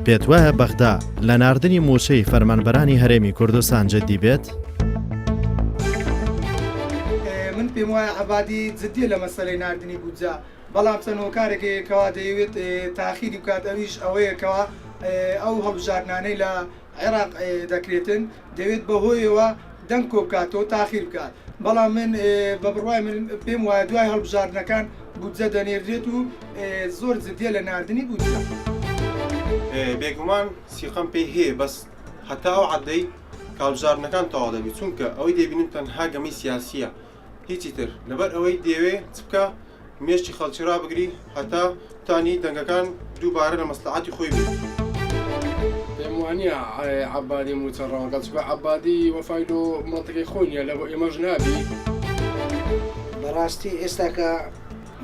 پێت وایە بەغدا لە ناردنی مووچەی فەرمانبەرانی هەرێمی کوردستان جددی بێت؟ من پێم وایە عەبادی جددیە لە مەسەلەی ناردنی بودجە، بەڵام چەند هۆکارێکەوە دەیەوێت تاخیری بکات، ئەویش ئەوەیەکەوە ئەو هەڵبژاردنانەی لە عێراق دەکرێتن دەوێت بەهۆیەوە دەنگ کۆ بکاتەوە تاخیر بکات. بەڵام من بە بڕوای من پێم وایە دوای هەڵبژاردنەکان بودجە دەنێردرێت و زۆر جددیە لە ناردنی بودجە. بێگومان سیقەم پێی هەیە، بەس هەتا ئەو عەدەی هەڵبژاردنەکان تەواو دەبێت، چونکە ئەوەی دەبینن تەنها گەمەی سیاسیە، هیچی تر لەبەر ئەوەی دەوێ چ بکە مێشتی خەڵکی ڕابگری هەتا توانی دەنگەکان دووبارە لە مەسلحەتی خۆی بێت. پێم وانییە عەبادی موچەڕەوەکە چکە عەبادی وەفای و مڵەتەکەی خۆی نییە، لە بۆ ئێمەش نابی. بەڕاستی ئێستا کە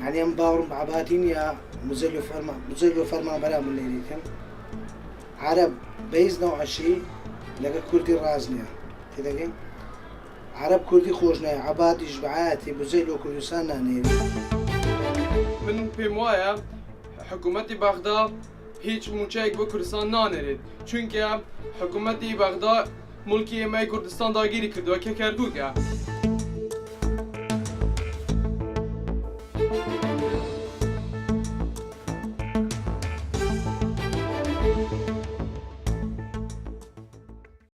هەنێم باوڕم بە عەبادی نییە مزەل و فەرمانبەران من لێریکەم عەرەب بەهیچ نەوعەشی لەگەڵ کوردی ڕاز نییە، تێدەگەین عەرەب کوردی خۆش نایە، عەبادیش بەعایەتی بزەیل و کوردستان نانێری. من پێم وایە حکوومەتی بەغدا هیچ موچەیەک بۆ کوردستان نانێرێت، چونکە حکوومەتی بەغدا مولکی ئێمەی کوردستان داگیری کردووە کە کەرکووکە.